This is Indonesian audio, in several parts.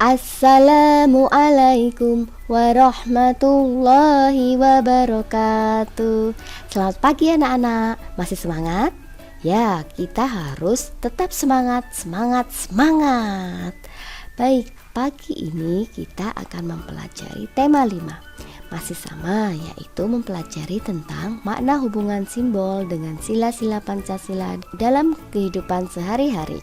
Assalamualaikum warahmatullahi wabarakatuh. Selamat pagi anak-anak. Masih semangat? Ya, kita harus tetap semangat. Baik, pagi ini kita akan mempelajari tema 5. Masih sama, yaitu mempelajari tentang makna hubungan simbol dengan sila-sila Pancasila dalam kehidupan sehari-hari.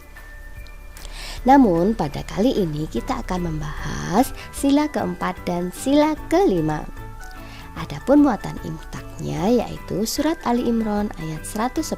Namun pada kali ini kita akan membahas sila keempat dan sila kelima. Adapun muatan imtaknya yaitu surat Ali Imran ayat 110,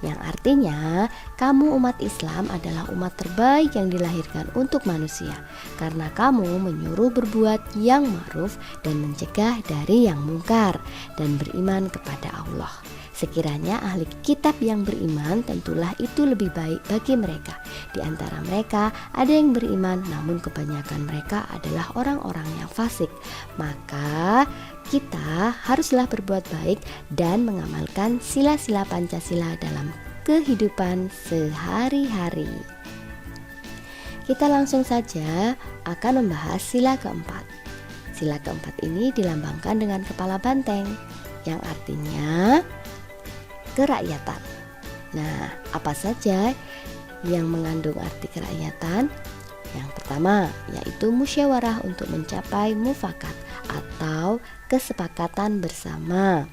yang artinya kamu umat Islam adalah umat terbaik yang dilahirkan untuk manusia, karena kamu menyuruh berbuat yang ma'ruf dan mencegah dari yang mungkar dan beriman kepada Allah. Sekiranya ahli kitab yang beriman, tentulah itu lebih baik bagi mereka. Di antara mereka ada yang beriman, namun kebanyakan mereka adalah orang-orang yang fasik. Maka kita haruslah berbuat baik dan mengamalkan sila-sila Pancasila dalam kehidupan sehari-hari. Kita langsung saja akan membahas sila keempat. Sila keempat ini dilambangkan dengan kepala banteng, yang artinya kerakyatan. Nah, apa saja yang mengandung arti kerakyatan? Yang pertama, yaitu musyawarah untuk mencapai mufakat atau kesepakatan bersama.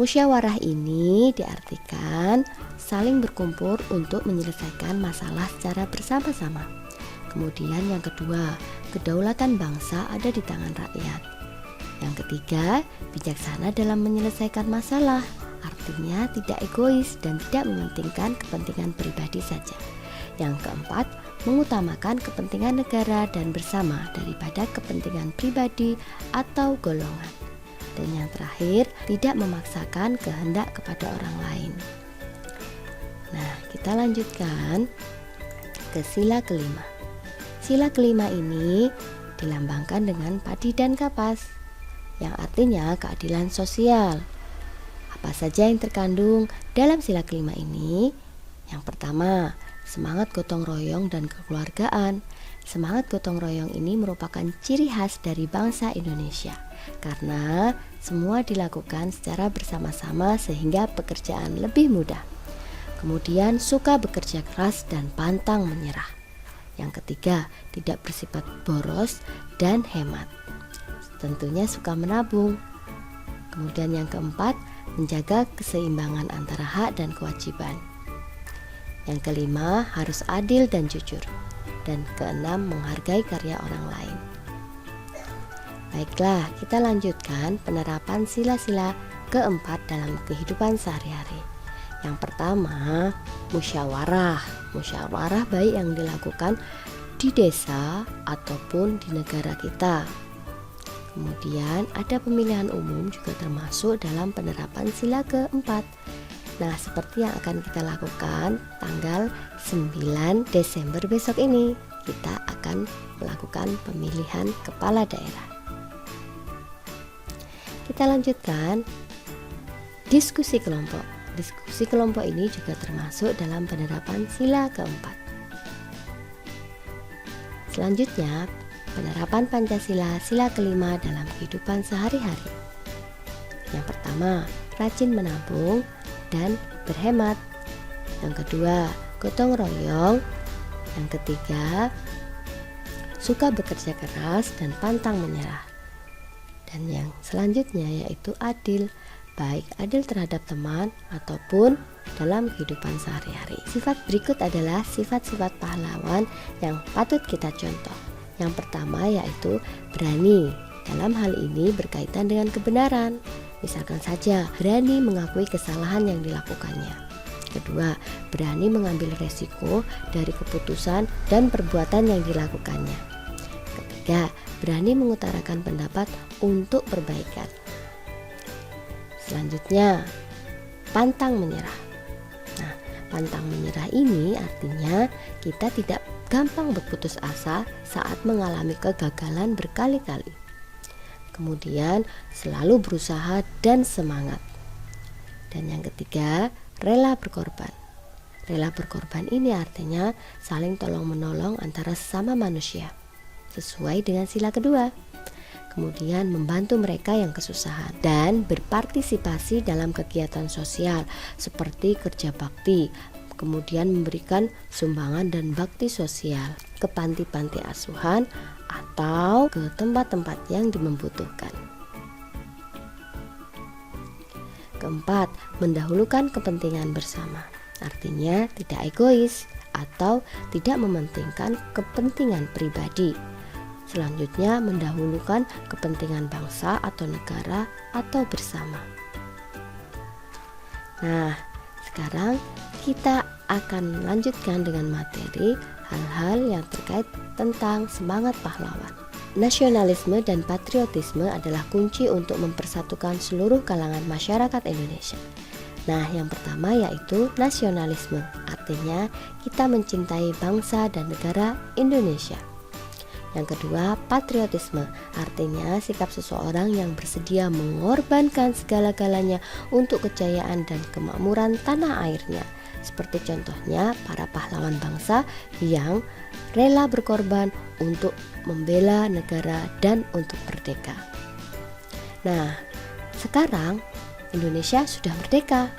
Musyawarah ini diartikan saling berkumpul untuk menyelesaikan masalah secara bersama-sama. Kemudian yang kedua, kedaulatan bangsa ada di tangan rakyat. Yang ketiga, bijaksana dalam menyelesaikan masalah. Artinya tidak egois dan tidak mementingkan kepentingan pribadi saja. Yang keempat, mengutamakan kepentingan negara dan bersama daripada kepentingan pribadi atau golongan. Dan yang terakhir, tidak memaksakan kehendak kepada orang lain. Nah, kita lanjutkan ke sila kelima. Sila kelima ini dilambangkan dengan padi dan kapas, yang artinya keadilan sosial. Apa saja yang terkandung dalam sila kelima ini? Yang pertama, semangat gotong royong dan kekeluargaan. Semangat gotong royong ini merupakan ciri khas dari bangsa Indonesia, karena semua dilakukan secara bersama-sama sehingga pekerjaan lebih mudah. Kemudian suka bekerja keras dan pantang menyerah. Yang ketiga, tidak bersifat boros dan hemat. Tentunya suka menabung. Kemudian yang keempat, menjaga keseimbangan antara hak dan kewajiban. Yang kelima, harus adil dan jujur. Dan keenam, menghargai karya orang lain. Baiklah, kita lanjutkan penerapan sila-sila keempat dalam kehidupan sehari-hari. Yang pertama, musyawarah. Musyawarah baik yang dilakukan di desa ataupun di negara kita. Kemudian ada pemilihan umum juga termasuk dalam penerapan sila keempat. Nah, seperti yang akan kita lakukan tanggal 9 Desember besok ini, kita akan melakukan pemilihan kepala daerah. Kita lanjutkan diskusi kelompok. Diskusi kelompok ini juga termasuk dalam penerapan sila keempat. Selanjutnya, penerapan Pancasila sila kelima dalam kehidupan sehari-hari. Yang pertama, rajin menabung dan berhemat. Yang kedua, gotong royong. Yang ketiga, suka bekerja keras dan pantang menyerah. Dan yang selanjutnya yaitu adil, baik adil terhadap teman ataupun dalam kehidupan sehari-hari. Sifat berikut adalah sifat-sifat pahlawan yang patut kita contoh. Yang pertama yaitu berani. Dalam hal ini berkaitan dengan kebenaran. Misalkan saja berani mengakui kesalahan yang dilakukannya. Kedua, berani mengambil resiko dari keputusan dan perbuatan yang dilakukannya. Ketiga, berani mengutarakan pendapat untuk perbaikan. Selanjutnya, pantang menyerah. Nah, pantang menyerah ini artinya kita tidak gampang berputus asa saat mengalami kegagalan berkali-kali. Kemudian selalu berusaha dan semangat. Dan yang ketiga, rela berkorban. Rela berkorban ini artinya saling tolong-menolong antara sesama manusia, sesuai dengan sila kedua. Kemudian membantu mereka yang kesusahan dan berpartisipasi dalam kegiatan sosial seperti kerja bakti, kemudian memberikan sumbangan dan bakti sosial ke panti-panti asuhan atau ke tempat-tempat yang membutuhkan. Keempat, mendahulukan kepentingan bersama. Artinya tidak egois atau tidak mementingkan kepentingan pribadi. Selanjutnya, mendahulukan kepentingan bangsa atau negara atau bersama. Nah, sekarang kita akan lanjutkan dengan materi hal-hal yang terkait tentang semangat pahlawan. Nasionalisme dan patriotisme adalah kunci untuk mempersatukan seluruh kalangan masyarakat Indonesia. Nah, yang pertama yaitu nasionalisme, artinya kita mencintai bangsa dan negara Indonesia. Yang kedua, patriotisme, artinya sikap seseorang yang bersedia mengorbankan segala-galanya untuk kejayaan dan kemakmuran tanah airnya. Seperti contohnya para pahlawan bangsa yang rela berkorban untuk membela negara dan untuk merdeka. Nah, sekarang Indonesia sudah merdeka.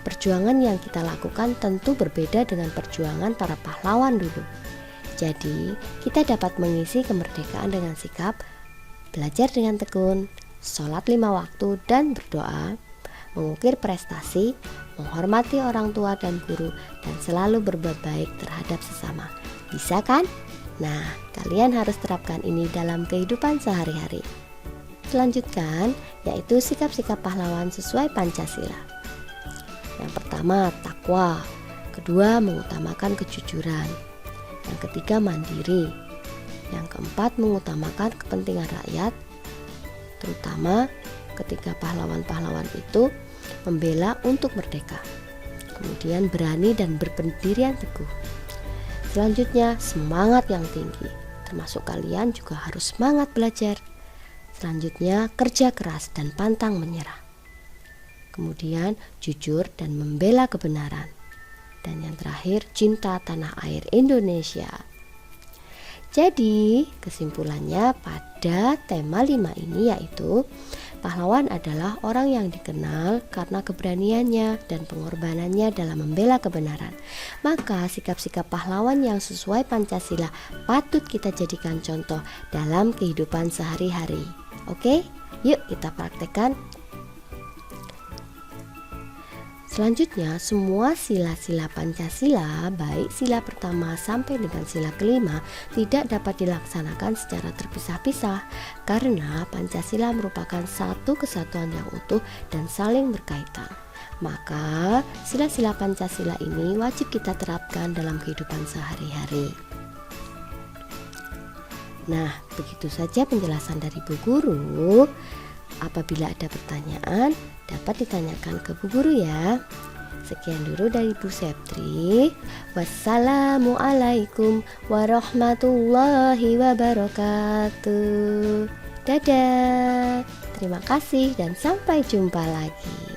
Perjuangan yang kita lakukan tentu berbeda dengan perjuangan para pahlawan dulu. Jadi, kita dapat mengisi kemerdekaan dengan sikap belajar dengan tekun, sholat 5 waktu dan berdoa, mengukir prestasi, menghormati orang tua dan guru, dan selalu berbuat baik terhadap sesama. Bisa kan? Nah, kalian harus terapkan ini dalam kehidupan sehari-hari. Selanjutnya, yaitu sikap-sikap pahlawan sesuai Pancasila. Yang pertama, takwa. Kedua, mengutamakan kejujuran. Yang ketiga, mandiri. Yang keempat, mengutamakan kepentingan rakyat, terutama ketika pahlawan-pahlawan itu membela untuk merdeka. Kemudian berani dan berpendirian teguh. Selanjutnya, semangat yang tinggi, termasuk kalian juga harus semangat belajar. Selanjutnya, kerja keras dan pantang menyerah. Kemudian, jujur dan membela kebenaran. Dan yang terakhir, cinta tanah air Indonesia. Jadi, kesimpulannya pada tema 5 ini yaitu pahlawan adalah orang yang dikenal karena keberaniannya dan pengorbanannya dalam membela kebenaran. Maka sikap-sikap pahlawan yang sesuai Pancasila patut kita jadikan contoh dalam kehidupan sehari-hari. Oke, yuk kita praktekkan. Selanjutnya, semua sila-sila Pancasila, baik sila pertama sampai dengan sila kelima, tidak dapat dilaksanakan secara terpisah-pisah karena Pancasila merupakan satu kesatuan yang utuh dan saling berkaitan. Maka, sila-sila Pancasila ini wajib kita terapkan dalam kehidupan sehari-hari. Nah, begitu saja penjelasan dari Bu Guru. Apabila ada pertanyaan, dapat ditanyakan ke Bu Guru ya. Sekian dulu dari Bu Septri. Wassalamualaikum warahmatullahi wabarakatuh. Dadah. Terima kasih dan sampai jumpa lagi.